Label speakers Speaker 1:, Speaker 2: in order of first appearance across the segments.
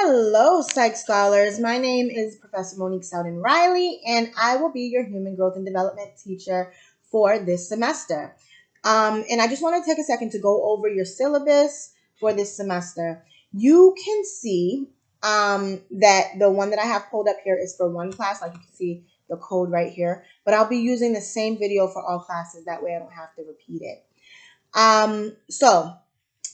Speaker 1: Hello, Psych Scholars. My name is Professor Monique Selden-Riley, and I will be your Human Growth and Development teacher for this semester. And I just want to take a second to go over your syllabus for this semester. You can see that the one that I have pulled up here is for one class, like you can see the code right here, but I'll be using the same video for all classes. That way I don't have to repeat it. So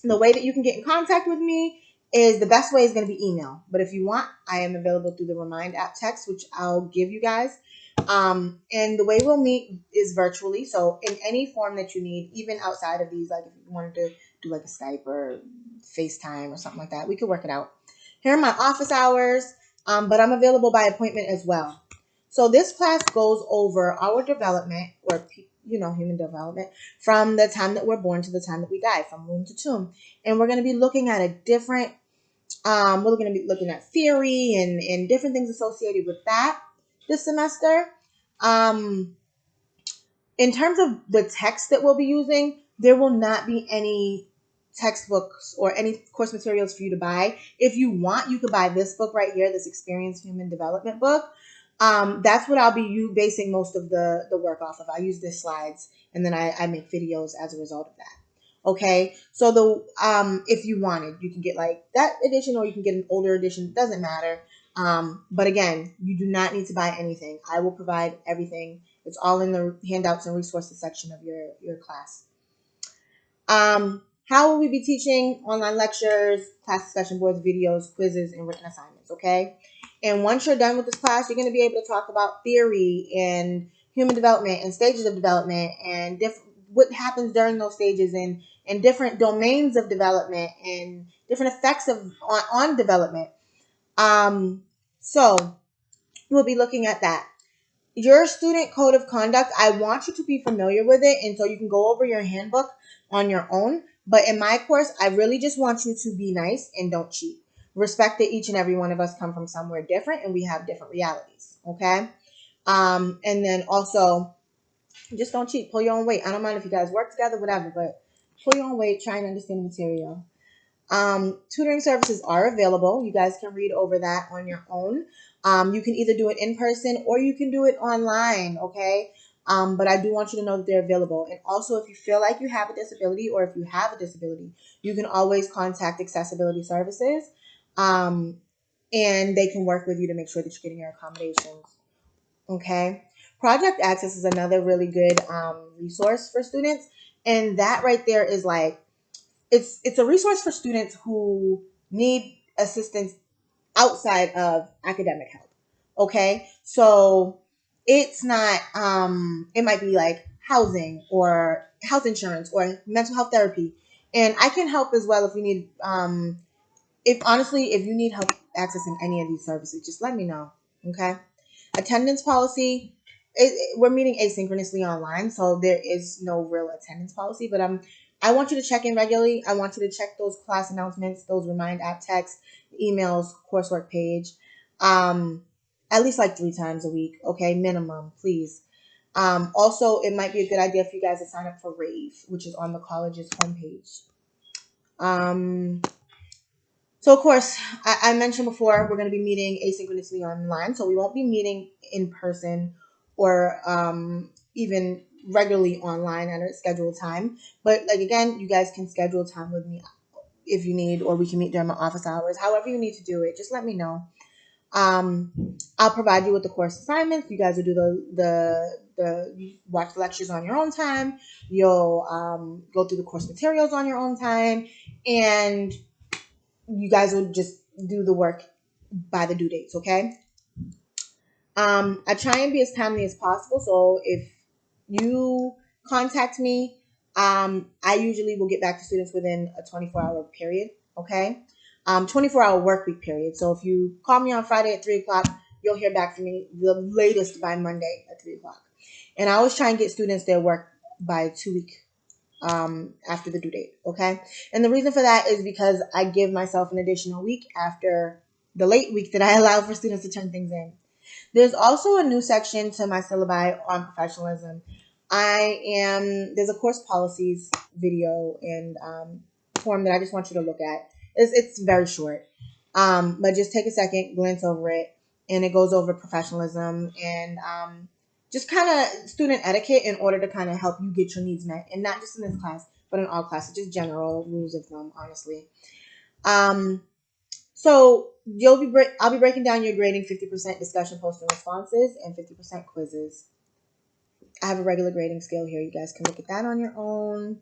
Speaker 1: the way that you can get in contact with me is the best way is going to be email. But if you want, I am available through the Remind app text, which I'll give you guys. And the way we'll meet is virtually. So in any form that you need, even outside of these, like if you wanted to do like a Skype or FaceTime or something like that, we could work it out. Here are my office hours, but I'm available by appointment as well. So this class goes over our development, or human development, from the time that we're born to the time that we die, from womb to tomb. And we're going to be looking at a different, we're going to be looking at theory and different things associated with that this semester. In terms of the text that we'll be using, there will not be any textbooks or any course materials for you to buy. If you want, you could buy this book right here, this Experience Human Development book. That's what I'll be basing most of the work off of. I use the slides and then I make videos as a result of that. Okay, so if you wanted, you can get like that edition or you can get an older edition. It doesn't matter. But again, you do not need to buy anything. I will provide everything. It's all in the handouts and resources section of your class. How will we be teaching? Online lectures, class discussion boards, videos, quizzes, and written assignments, okay? And once you're done with this class, you're going to be able to talk about theory and human development and stages of development and what happens during those stages and different domains of development and different effects on development. So we'll be looking at that. Your student code of conduct, I want you to be familiar with it, and so you can go over your handbook on your own. But in my course, I really just want you to be nice and don't cheat. Respect that each and every one of us come from somewhere different and we have different realities, okay? And then also, just don't cheat. Pull your own weight. I don't mind if you guys work together, whatever, but pull your own weight. Try and understand the material. Tutoring services are available. You guys can read over that on your own. You can either do it in person or you can do it online, okay? But I do want you to know that they're available. And also, if you feel like you have a disability or if you have a disability, you can always contact Accessibility Services, and they can work with you to make sure that you're getting your accommodations, okay? Project Access is another really good resource for students, and that right there is like, it's a resource for students who need assistance outside of academic help. Okay, so it's not it might be like housing or health insurance or mental health therapy, and I can help as well if you need if you need help accessing any of these services, just let me know. Okay, attendance policy, we're meeting asynchronously online, so there is no real attendance policy, but I want you to check in regularly. I want you to check those class announcements, those Remind app texts, emails, coursework page, at least like 3 times a week, okay, minimum, please. Also, it might be a good idea for you guys to sign up for Rave, which is on the college's homepage. So, of course, I mentioned before, we're going to be meeting asynchronously online, so we won't be meeting in person or even regularly online at a scheduled time. But, like, again, you guys can schedule time with me if you need, or we can meet during my office hours. However you need to do it, just let me know. I'll provide you with the course assignments. You guys will do you watch the lectures on your own time. You'll go through the course materials on your own time, and you guys will just do the work by the due dates, okay? I try and be as timely as possible. So if you contact me, I usually will get back to students within a 24-hour period, okay? 24-hour work week period. So if you call me on Friday at 3 o'clock, you'll hear back from me the latest by Monday at 3 o'clock. And I always try and get students their work by 2 weeks after the due date, okay? And the reason for that is because I give myself an additional week after the late week that I allow for students to turn things in. There's also a new section to my syllabi on professionalism. There's a course policies video and form that I just want you to look at. It's very short. But just take a second, glance over it, and it goes over professionalism and just kind of student etiquette in order to kind of help you get your needs met, and not just in this class, but in all classes, just general rules of thumb, honestly. So I'll be breaking down your grading: 50% discussion, post, and responses, and 50% quizzes. I have a regular grading scale here. You guys can look at that on your own.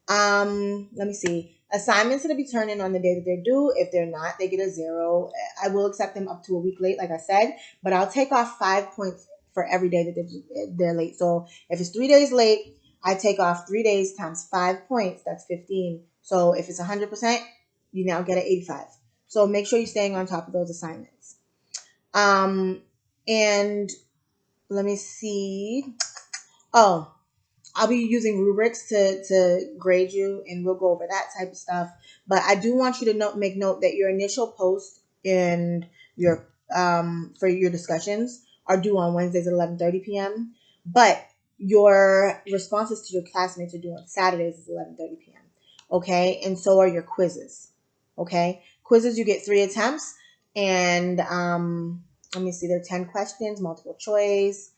Speaker 1: Let me see. Assignments that be turned in on the day that they're due. If they're not, they get a 0. I will accept them up to a week late, like I said, but I'll take off 5 points for every day that they're late. So if it's 3 days late, I take off 3 days times 5 points. That's 15. So if it's 100%, you now get an 85. So make sure you're staying on top of those assignments. And let me see. Oh, I'll be using rubrics to grade you, and we'll go over that type of stuff. But I do want you to make note that your initial post and your for your discussions are due on Wednesdays at 11:30 p.m. But your responses to your classmates are due on Saturdays at 11:30 p.m. Okay, and so are your quizzes. Okay, quizzes, you get 3 attempts, and let me see, there are 10 questions, multiple choice.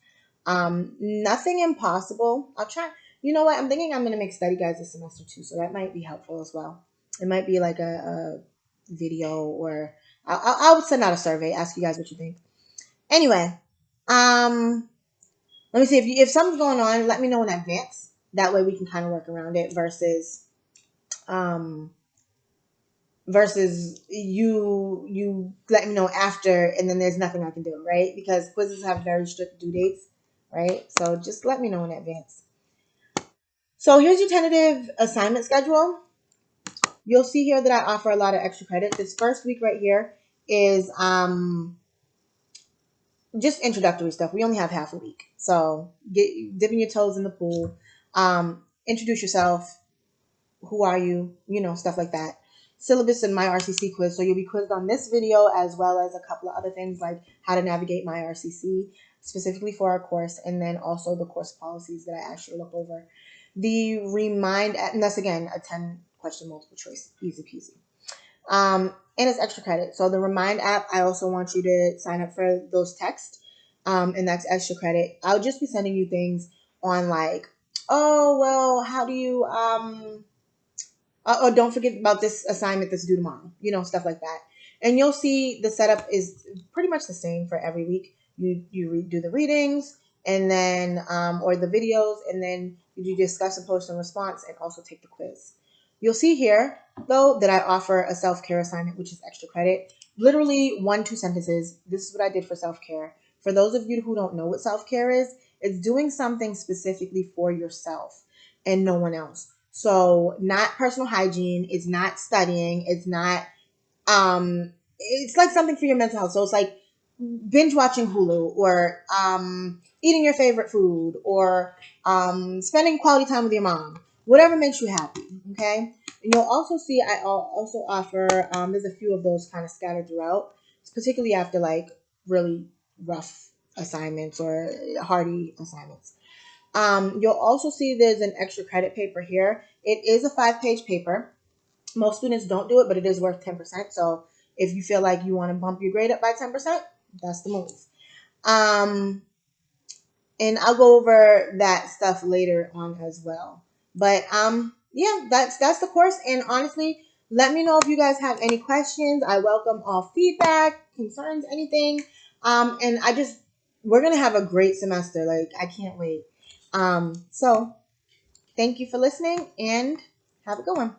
Speaker 1: Nothing impossible. I'll try. You know what? I'm thinking I'm going to make study guides this semester too, so that might be helpful as well. It might be like a video, or I'll send out a survey, ask you guys what you think. Anyway, let me see, if something's going on, let me know in advance. That way we can kind of work around it um, versus you let me know after, and then there's nothing I can do, right? Because quizzes have very strict due dates, right? So just let me know in advance. So here's your tentative assignment schedule. You'll see here that I offer a lot of extra credit. This first week right here is just introductory stuff. We only have half a week. So dipping your toes in the pool. Introduce yourself. Who are you? You know, stuff like that. Syllabus and my RCC quiz. So you'll be quizzed on this video, as well as a couple of other things like how to navigate my RCC specifically for our course, and then also the course policies that I asked you to look over. The remind, and that's again a 10 question multiple choice, easy peasy. And it's extra credit. So the Remind app, I also want you to sign up for those texts, and that's extra credit. I'll just be sending you things on like, oh well, how do you oh, don't forget about this assignment that's due tomorrow, you know, stuff like that. And you'll see the setup is pretty much the same for every week. You do the readings, and then or the videos, and then you do discuss and post and response, and also take the quiz. You'll see here though that I offer a self-care assignment, which is extra credit. Literally 1-2 sentences. This is what I did for self-care. For those of you who don't know what self-care is, it's doing something specifically for yourself and no one else. So not personal hygiene, it's not studying, it's not it's like something for your mental health. So it's like binge watching Hulu, or eating your favorite food, or spending quality time with your mom. Whatever makes you happy, okay? And you'll also see I also offer there's a few of those kind of scattered throughout, particularly after like really rough assignments or hardy assignments. You'll also see there's an extra credit paper here. It is a 5-page paper. Most students don't do it, but it is worth 10%. So if you feel like you want to bump your grade up by 10%, that's the move. And I'll go over that stuff later on as well. But yeah, that's the course. And honestly, let me know if you guys have any questions. I welcome all feedback, concerns, anything. And we're gonna have a great semester. Like, I can't wait. So thank you for listening, and have a good one.